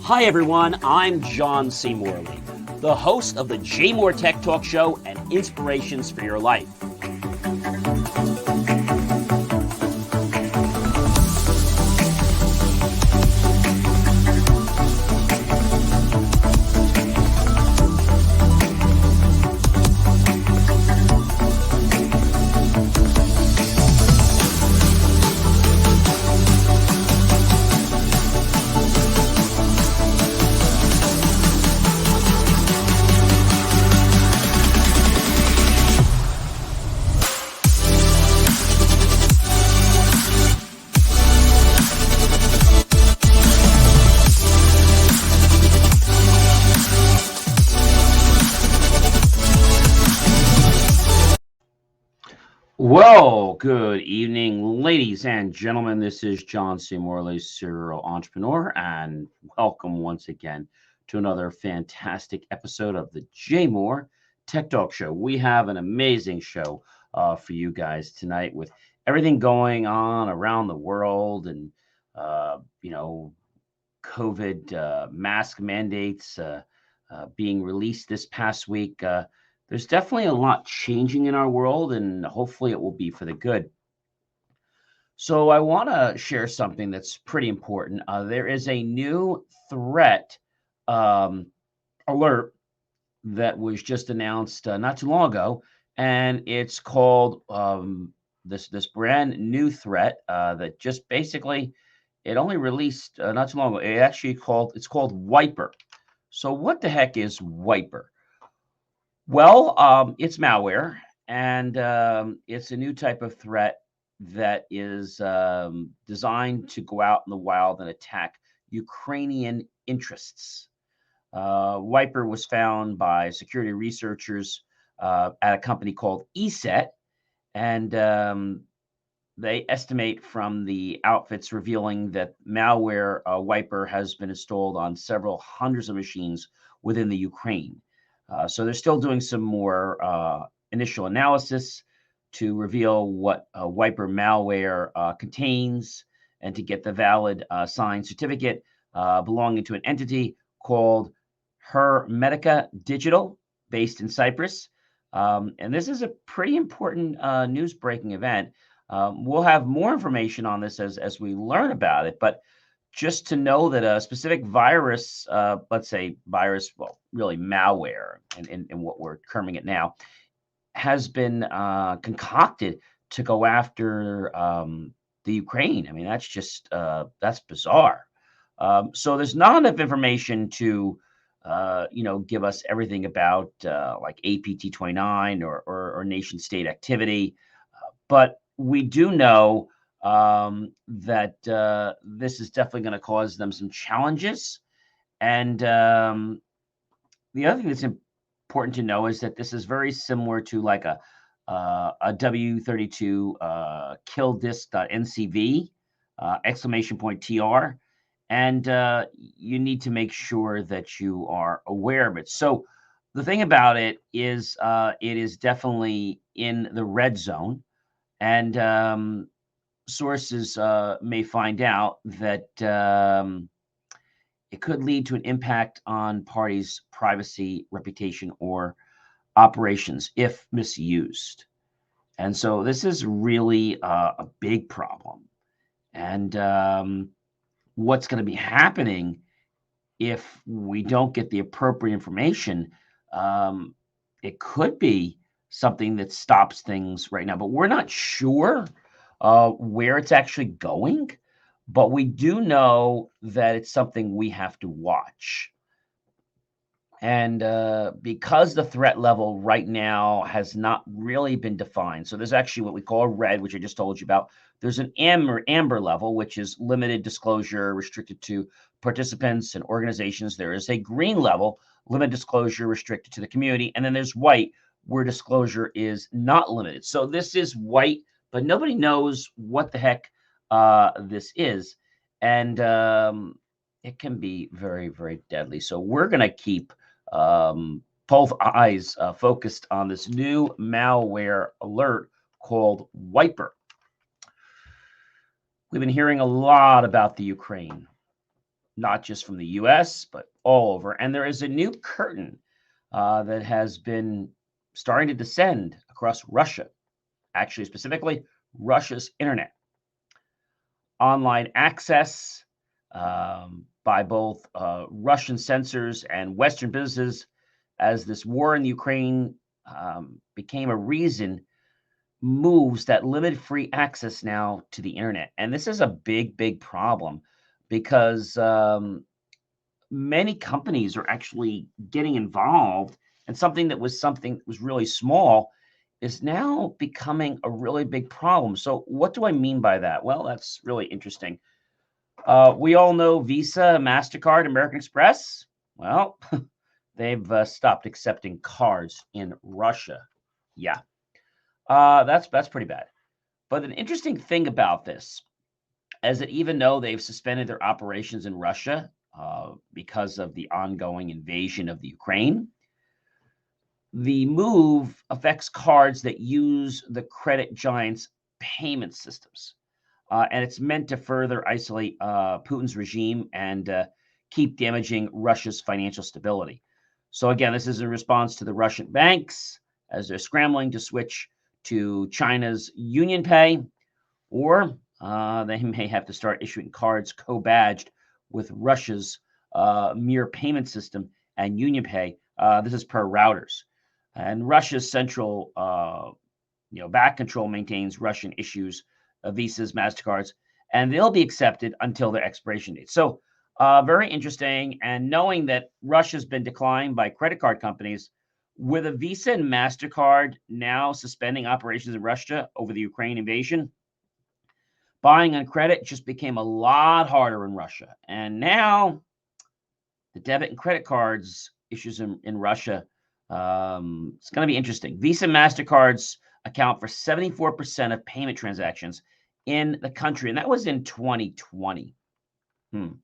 Hi everyone, I'm John C. Morley, the host of the J Moore Tech Talk Show and Inspirations for Your Life. Well, good evening, ladies and gentlemen. This is John C. Morley, serial entrepreneur, and welcome once again to another fantastic episode of the J Moore Tech Talk Show. We have an amazing show for you guys tonight with everything going on around the world and, COVID mask mandates being released this past week. There's definitely a lot changing in our world, and hopefully it will be for the good. So I want to share something that's pretty important. There is a new threat um, alert that was just announced not too long ago, and it's called this brand new threat that just basically it only released not too long ago. It's called Wiper. So what the heck is Wiper? Well, it's malware, and it's a new type of threat that is designed to go out in the wild and attack Ukrainian interests. Wiper was found by security researchers at a company called ESET, and they estimate from the outfits revealing that malware Wiper has been installed on several hundreds of machines within the Ukraine. So they're still doing some more initial analysis to reveal what Wiper malware contains and to get the valid signed certificate belonging to an entity called Hermetica Digital, based in Cyprus. And this is a pretty important news-breaking event. We'll have more information on this as we learn about it, but just to know that a specific virus, let's say virus, well, really malware, in what we're terming it now, has been concocted to go after the Ukraine. I mean, that's just that's bizarre. So there's not enough information to give us everything about like APT29 or nation state activity, but we do know that this is definitely going to cause them some challenges. And the other thing that's important to know is that this is very similar to like a W32 killdisk.ncv exclamation point TR. And you need to make sure that you are aware of it. So the thing about it is definitely in the red zone. And sources may find out that it could lead to an impact on parties' privacy, reputation, or operations if misused. And so this is really a big problem. And what's going to be happening if we don't get the appropriate information, it could be something that stops things right now, but we're not sure where it's actually going, but we do know that it's something we have to watch. And because the threat level right now has not really been defined, so there's actually what we call a red, which I just told you about. There's an amber level, which is limited disclosure, restricted to participants and organizations. There is a green level, limited disclosure, restricted to the community. And then there's white, where disclosure is not limited. So this is white, but nobody knows what the heck this is. And it can be very, very deadly. So we're going to keep both eyes focused on this new malware alert called Wiper. We've been hearing a lot about the Ukraine. not just from the US, but all over. And there is a new curtain that has been starting to descend across Russia, actually, specifically Russia's internet. Online access by both Russian censors and Western businesses as this war in Ukraine became a reason moves that limit free access now to the internet. And this is a big, big problem because many companies are actually getting involved, and something that was really small is now becoming a really big problem. So what do I mean by that? Well, that's really interesting. We all know Visa, MasterCard, American Express. Well, they've stopped accepting cards in Russia. Yeah, that's pretty bad. But an interesting thing about this is that even though they've suspended their operations in Russia because of the ongoing invasion of the Ukraine, the move affects cards that use the credit giants' payment systems. And it's meant to further isolate Putin's regime and keep damaging Russia's financial stability. So again, this is in response to the Russian banks as they're scrambling to switch to China's Union Pay, or they may have to start issuing cards co-badged with Russia's Mir payment system and Union Pay. This is per routers. And Russia's central back control maintains Russian issues, Visas, MasterCards, and they'll be accepted until their expiration date. So very interesting. And knowing that Russia's been declined by credit card companies, with a Visa and MasterCard now suspending operations in Russia over the Ukraine invasion, buying on credit just became a lot harder in Russia. And now the debit and credit cards issues in Russia, it's going to be interesting. Visa and MasterCards account for 74% of payment transactions in the country, and that was in 2020.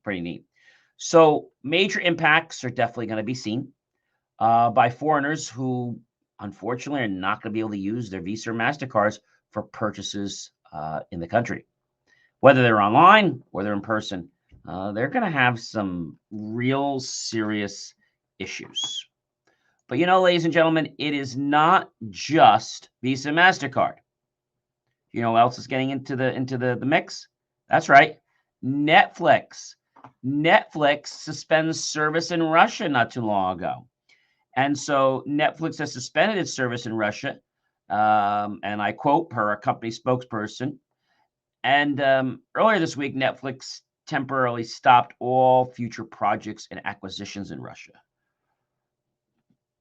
Pretty neat. So major impacts are definitely going to be seen by foreigners who, unfortunately, are not going to be able to use their Visa or MasterCards for purchases in the country. Whether they're online or they're in person, they're going to have some real serious issues. But ladies and gentlemen, it is not just Visa and MasterCard. You know what else is getting into the mix? That's right, Netflix. Netflix suspends service in Russia not too long ago. And so Netflix has suspended its service in Russia. And I quote per a company spokesperson. And earlier this week, Netflix temporarily stopped all future projects and acquisitions in Russia.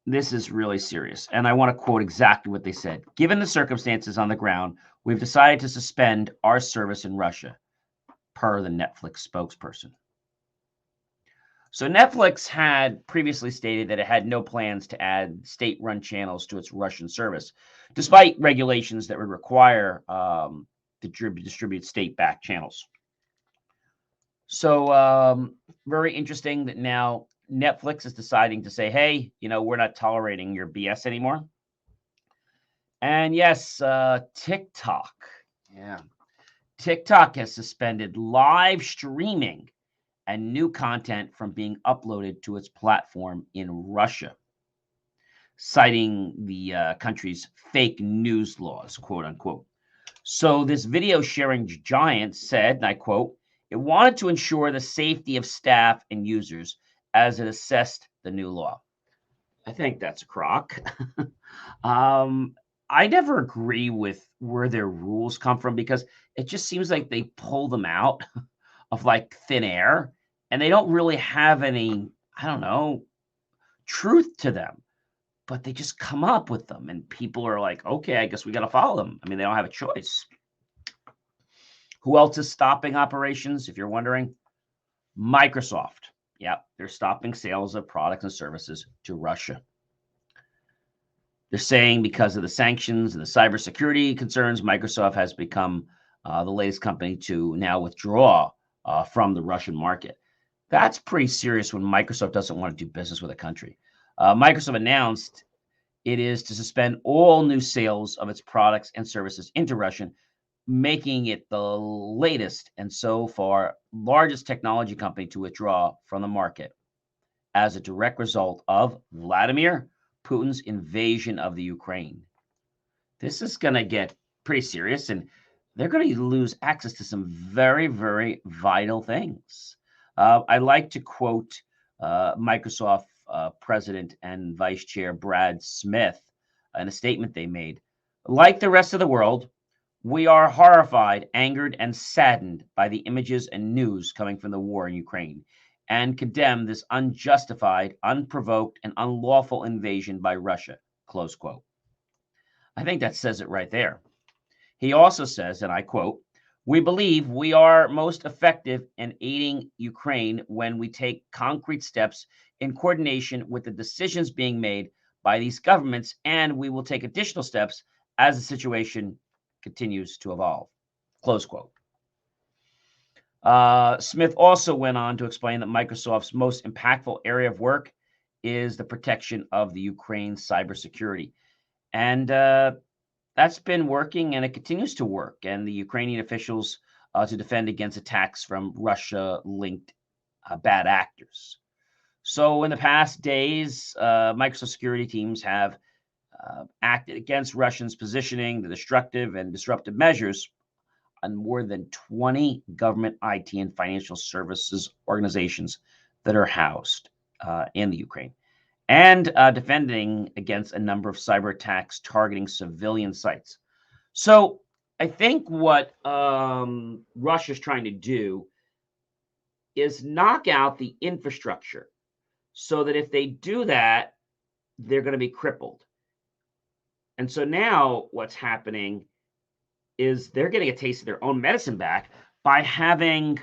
This is really serious. And I want to quote exactly what they said. Given the circumstances on the ground, we've decided to suspend our service in Russia, per the Netflix spokesperson. So Netflix had previously stated that it had no plans to add state-run channels to its Russian service, despite regulations that would require to distribute state-backed channels. So very interesting that now Netflix is deciding to say, hey, we're not tolerating your BS anymore. And yes, TikTok. Yeah. TikTok has suspended live streaming and new content from being uploaded to its platform in Russia, citing the country's fake news laws, quote unquote. So this video sharing giant said, and I quote, it wanted to ensure the safety of staff and users as it assessed the new law. I think that's a crock. I never agree with where their rules come from because it just seems like they pull them out of like thin air and they don't really have any, truth to them, but they just come up with them and people are like, okay, I guess we got to follow them. I mean, they don't have a choice. Who else is stopping operations? If you're wondering, Microsoft. Yep, they're stopping sales of products and services to Russia. They're saying because of the sanctions and the cybersecurity concerns, Microsoft has become the latest company to now withdraw from the Russian market. That's pretty serious when Microsoft doesn't want to do business with a country. Microsoft announced it is to suspend all new sales of its products and services into Russia making it the latest and so far largest technology company to withdraw from the market as a direct result of Vladimir Putin's invasion of the Ukraine. This is going to get pretty serious, and they're going to lose access to some very, very vital things. I like to quote Microsoft President and Vice Chair Brad Smith in a statement they made. Like the rest of the world, we are horrified, angered, and saddened by the images and news coming from the war in Ukraine and condemn this unjustified, unprovoked, and unlawful invasion by Russia. Close quote. I think that says it right there. He also says, and I quote, we believe we are most effective in aiding Ukraine when we take concrete steps in coordination with the decisions being made by these governments, and we will take additional steps as the situation continues to evolve. Close quote. Smith also went on to explain that Microsoft's most impactful area of work is the protection of the Ukraine cybersecurity. And that's been working and it continues to work. And the Ukrainian officials to defend against attacks from Russia-linked bad actors. So in the past days, Microsoft security teams have acted against Russians positioning the destructive and disruptive measures on more than 20 government IT and financial services organizations that are housed in the Ukraine, and defending against a number of cyber attacks targeting civilian sites. So I think what Russia's trying to do is knock out the infrastructure so that if they do that, they're going to be crippled. And so now what's happening is they're getting a taste of their own medicine back by having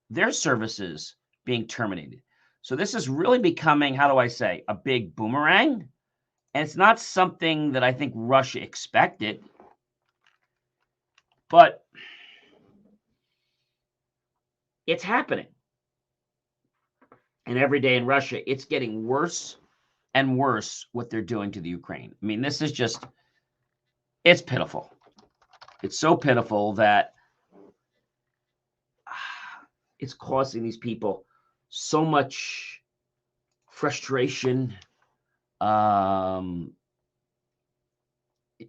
their services being terminated. So this is really becoming, how do I say, a big boomerang. And it's not something that I think Russia expected. But it's happening. And every day in Russia, it's getting worse and worse what they're doing to the Ukraine. I mean, this is just, it's pitiful. It's so pitiful that it's causing these people so much frustration.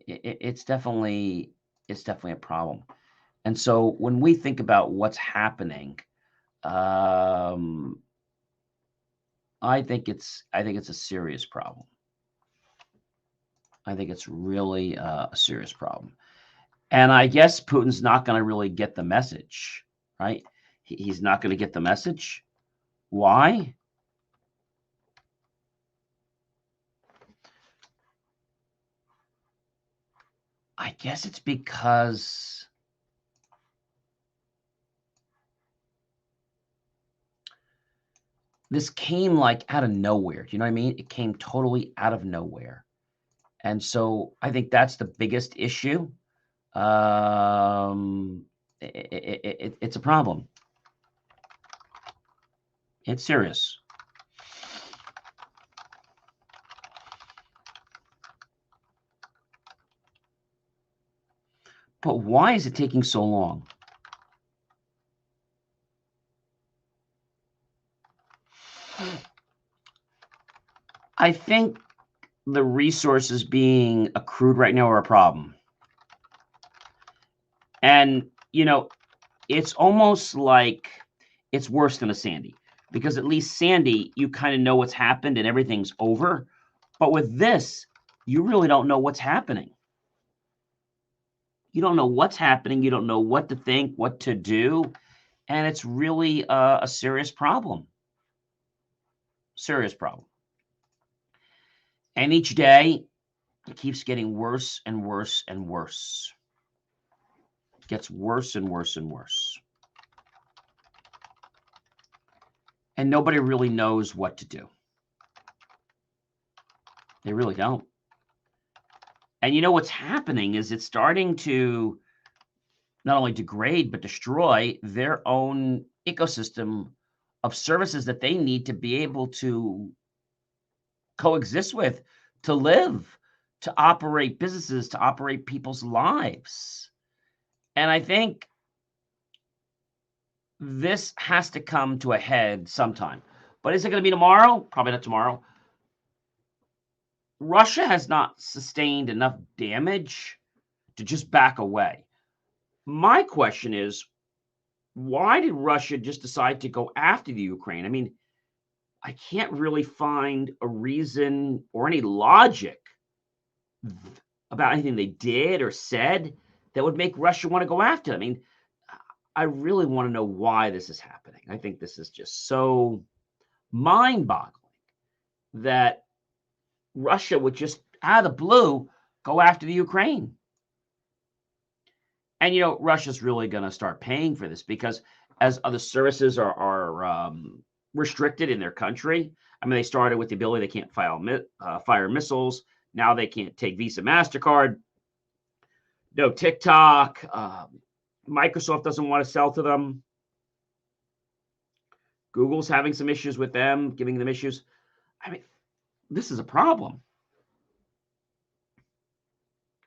It's definitely a problem. And so when we think about what's happening, I think it's a serious problem. I think it's really a serious problem. And I guess Putin's not going to really get the message, right? He's not going to get the message. Why? I guess it's because this came like out of nowhere. Do you know what I mean? It came totally out of nowhere. And so I think that's the biggest issue. It's a problem. It's serious. But why is it taking so long? I think the resources being accrued right now are a problem. And, it's almost like it's worse than a Sandy, because at least Sandy, you kind of know what's happened and everything's over. But with this, you really don't know what's happening. You don't know what's happening. You don't know what to think, what to do. And it's really a serious problem. Serious problem. And each day, it keeps getting worse and worse and worse. It gets worse and worse and worse. And nobody really knows what to do. They really don't. And what's happening is it's starting to not only degrade, but destroy their own ecosystem of services that they need to be able to coexist with, to live, to operate businesses, to operate people's lives. And I think this has to come to a head sometime. But is it going to be tomorrow? Probably not tomorrow. Russia has not sustained enough damage to just back away. My question is, why did Russia just decide to go after the Ukraine? I mean, I can't really find a reason or any logic about anything they did or said that would make Russia want to go after them. I mean, I really want to know why this is happening. I think this is just so mind-boggling that Russia would just out of the blue go after the Ukraine. And Russia's really going to start paying for this because as other services are restricted in their country. I mean, they started with the ability they can't fire missiles. Now they can't take Visa, MasterCard. No TikTok. Microsoft doesn't want to sell to them. Google's having some issues with them, giving them issues. I mean, this is a problem.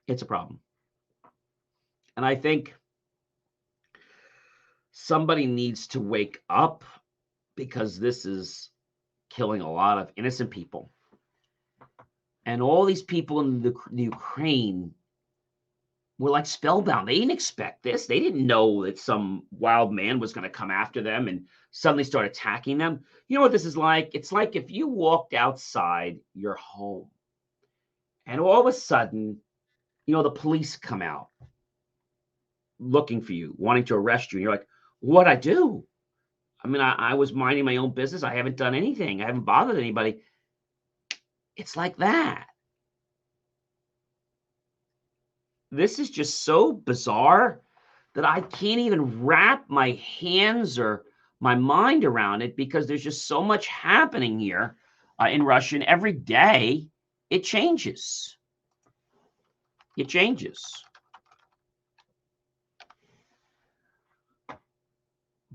It's a problem. And I think somebody needs to wake up because this is killing a lot of innocent people. And all these people in the Ukraine were like spellbound. They didn't expect this. They didn't know that some wild man was going to come after them and suddenly start attacking them. You know what this is like? It's like if you walked outside your home and all of a sudden, the police come out looking for you, wanting to arrest you. And you're like, what'd I do? I mean, I was minding my own business. I haven't done anything. I haven't bothered anybody. It's like that. This is just so bizarre that I can't even wrap my hands or my mind around it because there's just so much happening here in Russia. And every day it changes. It changes.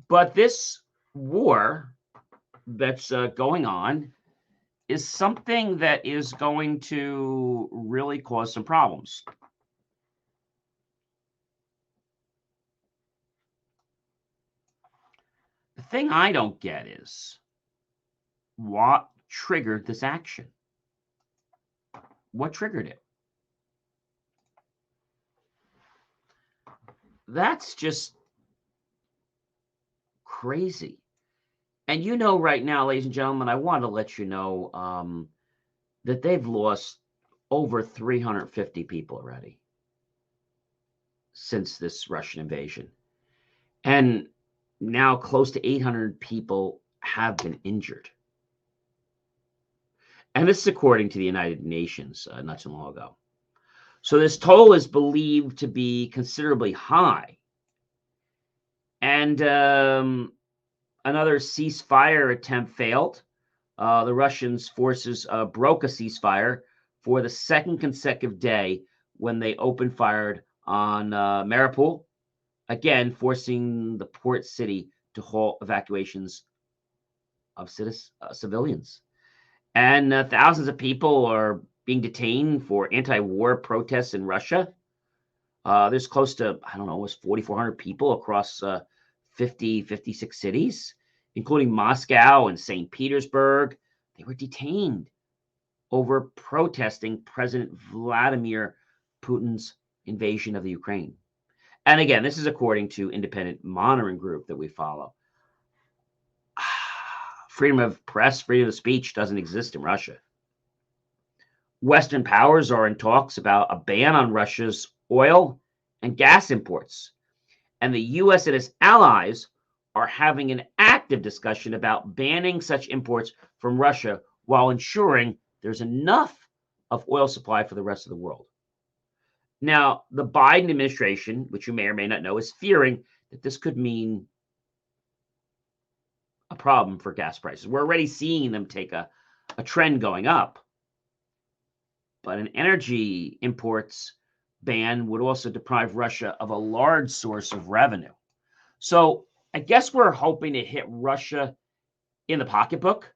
But this war that's going on is something that is going to really cause some problems. The thing I don't get is what triggered this action? What triggered it? That's just crazy. And right now, ladies and gentlemen, I want to let you know that they've lost over 350 people already since this Russian invasion. And now close to 800 people have been injured. And this is according to the United Nations not too long ago. So this toll is believed to be considerably high. And another ceasefire attempt failed. The Russian forces broke a ceasefire for the second consecutive day when they opened fired on Mariupol, again forcing the port city to halt evacuations of civilians. And thousands of people are being detained for anti-war protests in Russia. There's close to, I don't know, it was 4,400 people across 56 cities, including Moscow and St. Petersburg. They were detained over protesting President Vladimir Putin's invasion of the Ukraine. And again, this is according to independent monitoring group that we follow. Freedom of press, freedom of speech doesn't exist in Russia. Western powers are in talks about a ban on Russia's oil and gas imports. And the U.S. and its allies are having an active discussion about banning such imports from Russia while ensuring there's enough of oil supply for the rest of the world. Now, the Biden administration, which you may or may not know, is fearing that this could mean a problem for gas prices. We're already seeing them take a trend going up. But an energy imports ban would also deprive Russia of a large source of revenue. So I guess we're hoping to hit Russia in the pocketbook.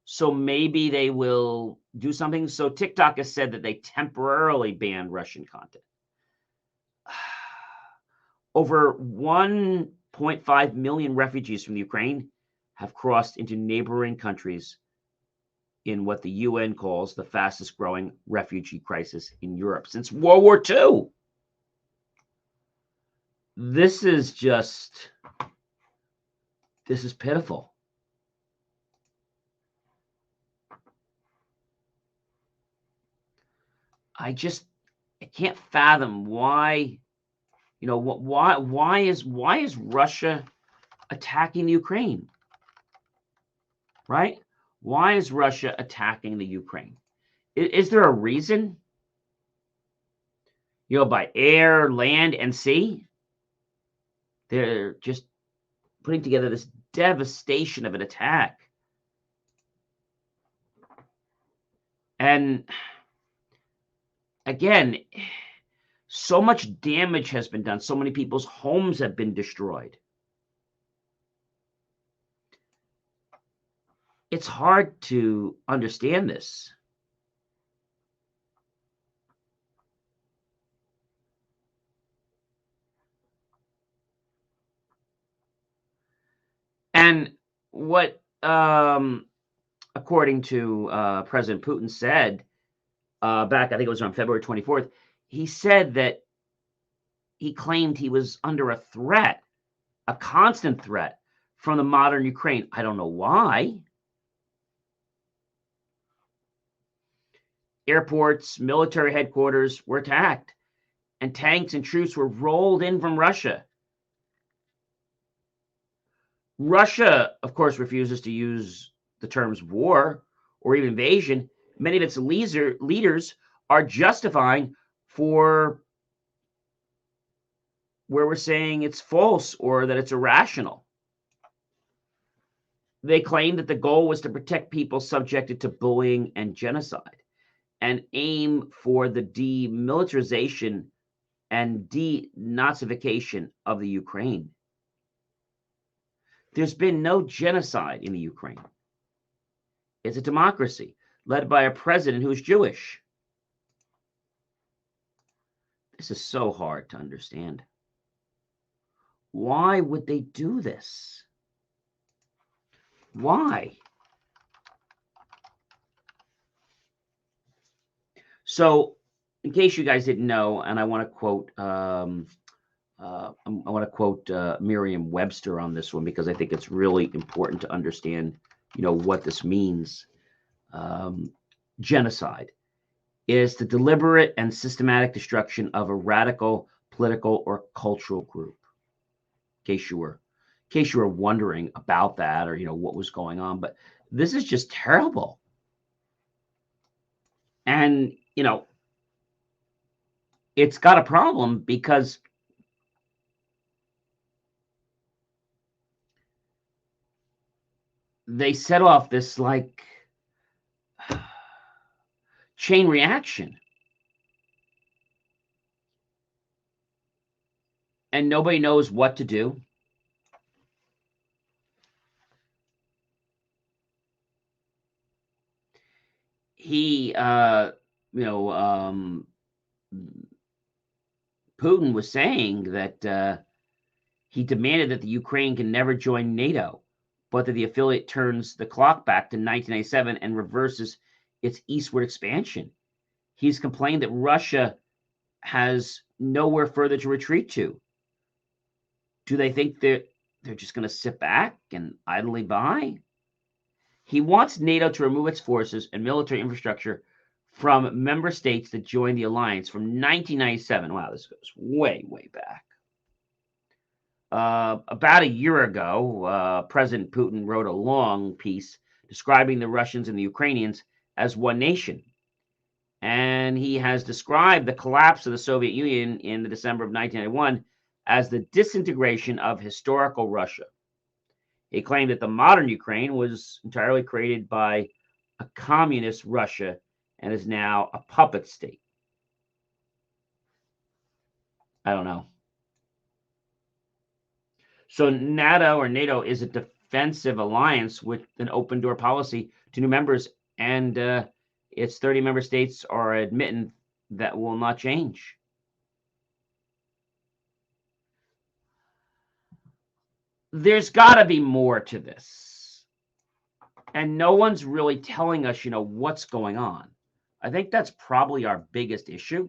So maybe they will do something. So TikTok has said that they temporarily banned Russian content. Over 1.5 million refugees from the Ukraine have crossed into neighboring countries in what the UN calls the fastest growing refugee crisis in Europe since World War II. This is pitiful. I can't fathom why, why is Russia attacking the Ukraine, right? Why is Russia attacking the Ukraine? Is there a reason? By air, land, and sea, they're just putting together this devastation of an attack. And again, so much damage has been done. So many people's homes have been destroyed. It's hard to understand this. And what, according to President Putin said back, I think it was on February 24th, he said that he claimed he was under a threat, a constant threat from the modern Ukraine. I don't know why. Airports, military headquarters were attacked, and tanks and troops were rolled in from Russia. Russia, of course, refuses to use the terms war or even invasion. Many of its leaders are justifying for where we're saying it's false or that it's irrational. They claim that the goal was to protect people subjected to bullying and genocide and aim for the demilitarization and denazification of the Ukraine. There's been no genocide in the Ukraine. It's a democracy led by a president who is Jewish. This is so hard to understand. Why would they do this? Why? So, in case you guys didn't know, and I want to quote, Merriam-Webster on this one because I think it's really important to understand, what this means. Genocide is the deliberate and systematic destruction of a radical political or cultural group. In case you were wondering about that, or what was going on, but this is just terrible. And it's got a problem because they set off this chain reaction. And nobody knows what to do. He, Putin was saying that he demanded that the Ukraine can never join NATO, but that the affiliate turns the clock back to 1997 and reverses its eastward expansion. He's complained that Russia has nowhere further to retreat to. Do they think they're just going to sit back and idly by? He wants NATO to remove its forces and military infrastructure from member states that joined the alliance from 1997. Wow, this goes way, way back. About a year ago, President Putin wrote a long piece describing the Russians and the Ukrainians as one nation. And he has described the collapse of the Soviet Union in the December of 1991 as the disintegration of historical Russia. He claimed that the modern Ukraine was entirely created by a communist Russia and is now a puppet state. I don't know. So NATO is a defensive alliance with an open door policy to new members, and its 30 member states are admitting that will not change. there's got to be more to this. And no one's really telling us, what's going on. I think that's probably our biggest issue.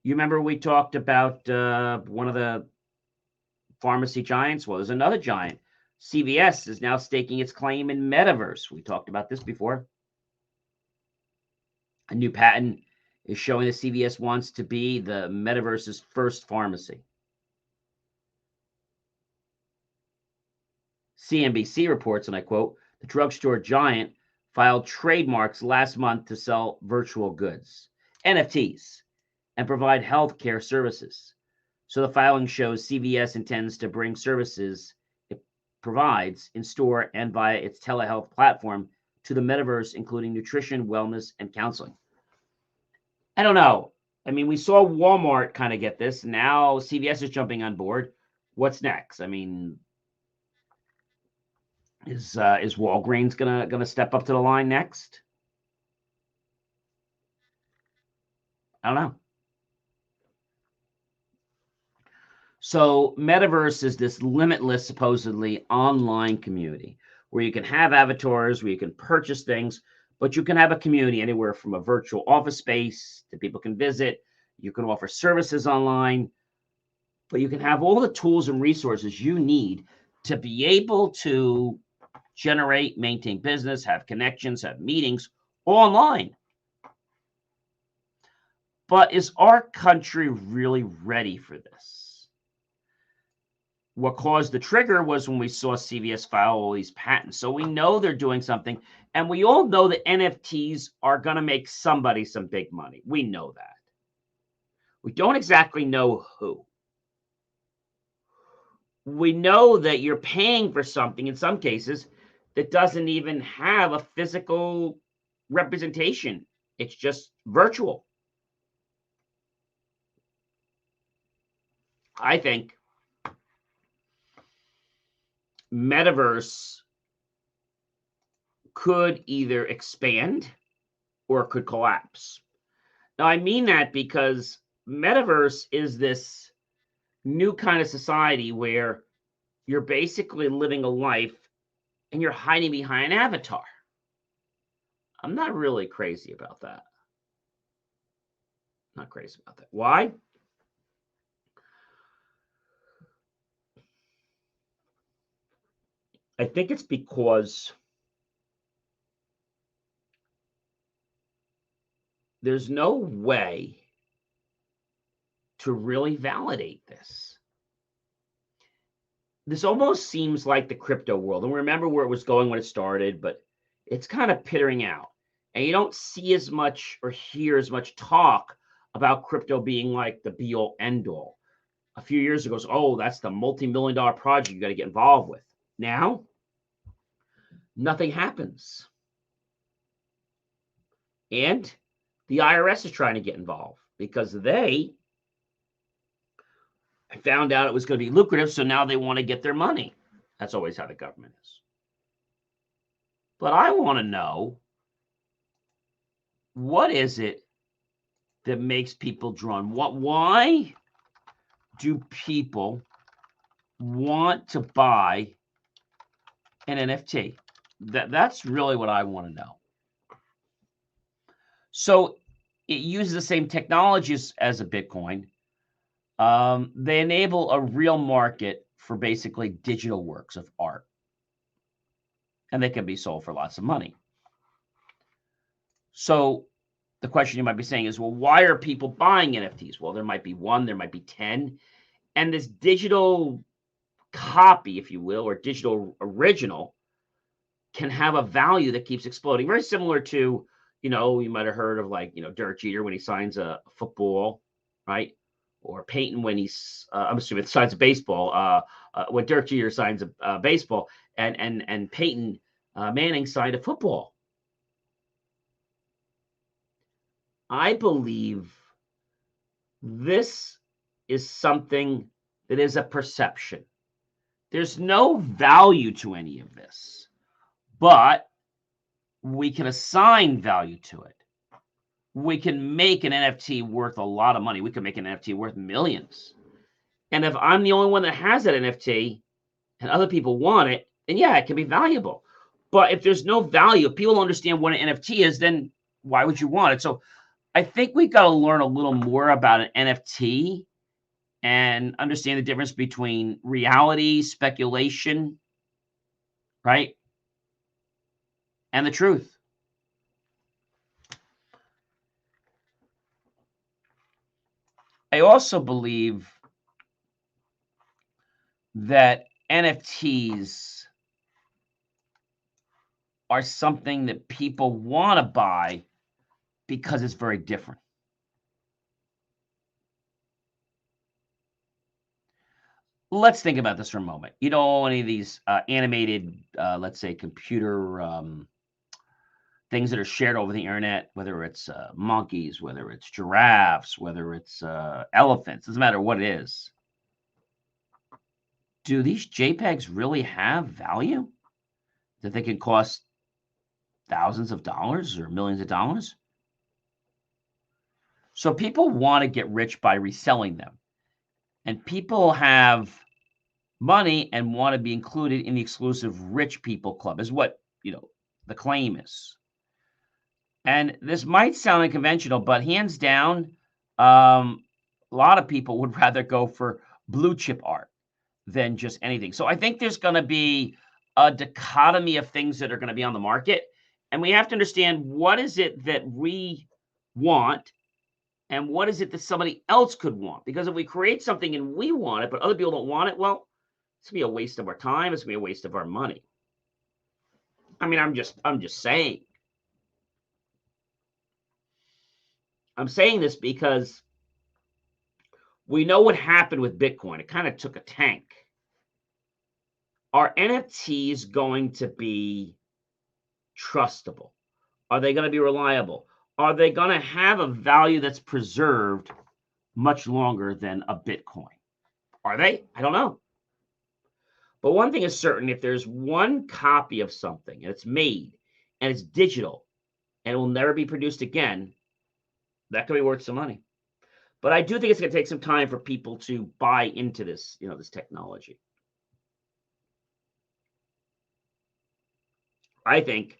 You remember we talked about one of the pharmacy giants? Well, there's another giant. CVS is now staking its claim in Metaverse. We talked about this before. A new patent is showing that CVS wants to be the Metaverse's first pharmacy. CNBC reports, and I quote, the drugstore giant filed trademarks last month to sell virtual goods, NFTs, and provide healthcare services. So the filing shows CVS intends to bring services it provides in store and via its telehealth platform to the metaverse, including nutrition, wellness, and counseling. I don't know. I mean, we saw Walmart kind of get this. Now CVS is jumping on board. What's next? I mean, is Walgreens gonna step up to the line next? I don't know. So Metaverse is this limitless, supposedly online community where you can have avatars, where you can purchase things, but you can have a community anywhere from a virtual office space that people can visit. You can offer services online, but you can have all the tools and resources you need to be able to generate, maintain business, have connections, have meetings online. But is our country really ready for this? What caused the trigger was when we saw CVS file all these patents. So we know they're doing something, and we all know that NFTs are going to make somebody some big money. We know that. We don't exactly know who. We know that you're paying for something in some cases that doesn't even have a physical representation. It's just virtual. I think Metaverse could either expand or could collapse. Now, I mean that because Metaverse is this new kind of society where you're basically living a life and you're hiding behind an avatar. I'm not really crazy about that. Not crazy about that. Why? I think it's because there's no way to really validate this. This almost seems like the crypto world. And remember where it was going when it started, but it's kind of pittering out. And you don't see as much or hear as much talk about crypto being like the be all end all. A few years ago, oh, that's the multi-million-dollar project you got to get involved with. Now, nothing happens. And the IRS is trying to get involved because they found out it was going to be lucrative, so now they want to get their money. That's always how the government is. But I want to know, what is it that makes people drawn? Why do people want to buy an NFT? That's really what I want to know. So it uses the same technologies as a Bitcoin. They enable a real market for basically digital works of art. And they can be sold for lots of money. So the question you might be saying is, well, why are people buying NFTs? Well, there might be one, there might be 10. And this digital copy, if you will, or digital original can have a value that keeps exploding. Very similar to, you might have heard of like, Derek Jeter when he signs a football, right? Or Peyton when he's, I'm assuming signs a baseball. When Derek Jeter signs a baseball, and Peyton Manning signed a football. I believe this is something that is a perception. There's no value to any of this, but we can assign value to it. We can make an NFT worth a lot of money. We can make an NFT worth millions. And if I'm the only one that has that NFT and other people want it, then yeah, it can be valuable. But if there's no value, if people don't understand what an NFT is, then why would you want it? So I think we got to learn a little more about an NFT and understand the difference between reality, speculation, right? And the truth. I also believe that NFTs are something that people want to buy because it's very different. Let's think about this for a moment. You know, any of these animated, let's say, computer things that are shared over the internet, whether it's monkeys, whether it's giraffes, whether it's elephants, doesn't matter what it is. Do these JPEGs really have value that they can cost thousands of dollars or millions of dollars? So people want to get rich by reselling them. And people have money and want to be included in the exclusive rich people club is what, the claim is. And this might sound unconventional, but hands down, a lot of people would rather go for blue chip art than just anything. So I think there's going to be a dichotomy of things that are going to be on the market. And we have to understand what is it that we want and what is it that somebody else could want. Because if we create something and we want it, but other people don't want it, well, it's going to be a waste of our time. It's going to be a waste of our money. I mean, I'm just saying. I'm saying this because we know what happened with Bitcoin. It kind of took a tank. Are NFTs going to be trustable? Are they going to be reliable? Are they going to have a value that's preserved much longer than a Bitcoin? Are they? I don't know. But one thing is certain, if there's one copy of something and it's made and it's digital and it will never be produced again, that could be worth some money. But I do think it's going to take some time for people to buy into this, this technology. I think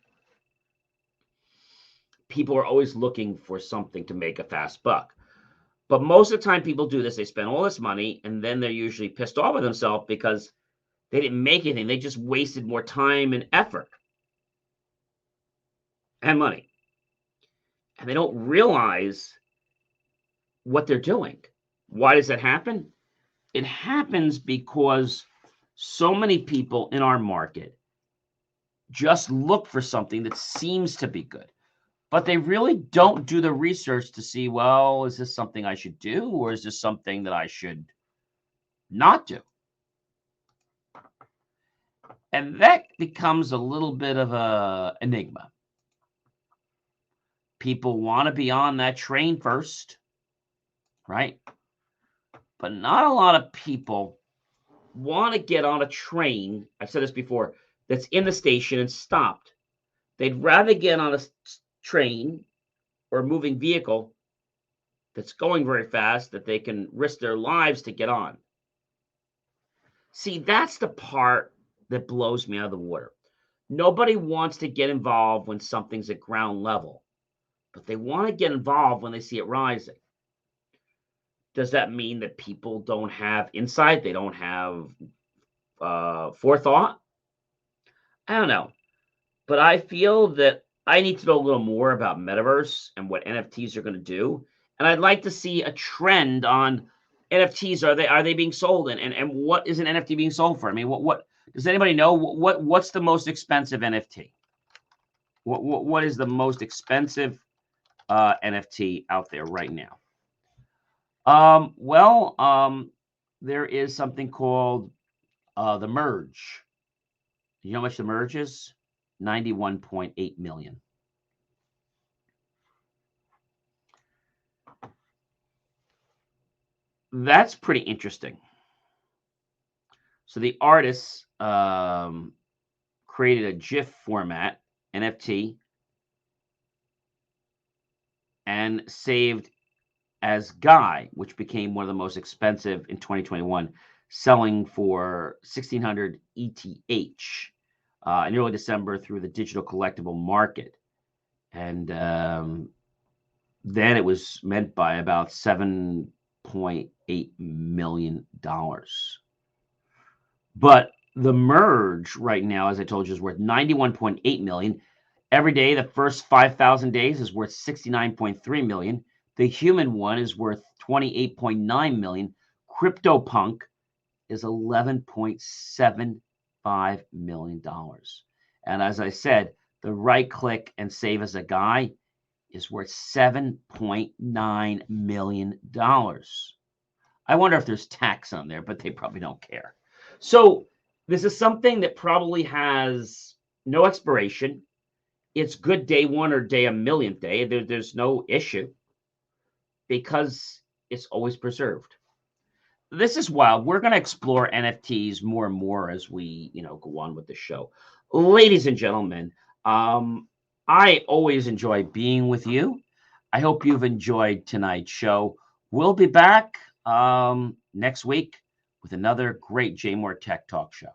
people are always looking for something to make a fast buck. But most of the time people do this, they spend all this money and then they're usually pissed off with themselves because they didn't make anything. They just wasted more time and effort and money. And they don't realize what they're doing. Why does that happen? It happens because so many people in our market just look for something that seems to be good, but they really don't do the research to see, well, is this something I should do or is this something that I should not do? And that becomes a little bit of a enigma. People want to be on that train first, right? But not a lot of people want to get on a train, I've said this before, that's in the station and stopped. They'd rather get on a train or a moving vehicle that's going very fast that they can risk their lives to get on. See, that's the part that blows me out of the water. Nobody wants to get involved when something's at ground level, but they want to get involved when they see it rising. Does that mean that people don't have insight? They don't have forethought? I don't know. But I feel that I need to know a little more about Metaverse and what NFTs are going to do. And I'd like to see a trend on NFTs. Are they being sold? And what is an NFT being sold for? I mean, what does anybody know? What's the most expensive NFT? What is the most expensive NFT out there right now? Well, there is something called the merge. You know how much the merge is? 91.8 million. That's pretty interesting. So the artists created a GIF format, NFT, and saved as Guy, which became one of the most expensive in 2021, selling for 1600 ETH in early December through the digital collectible market. And then it was meant by about $7.8 million. But the merge right now, as I told you, is worth 91.8 million. Every day, the first 5,000 days is worth 69.3 million. The human one is worth 28.9 million. CryptoPunk is $11.75 million. And as I said, the right click and save as a guy is worth $7.9 million. I wonder if there's tax on there, but they probably don't care. So this is something that probably has no expiration. It's good day one or day a millionth day. There's no issue because it's always preserved. This is wild. We're going to explore NFTs more and more as we, go on with the show. Ladies and gentlemen, I always enjoy being with you. I hope you've enjoyed tonight's show. We'll be back next week with another great JMOR Tech Talk show.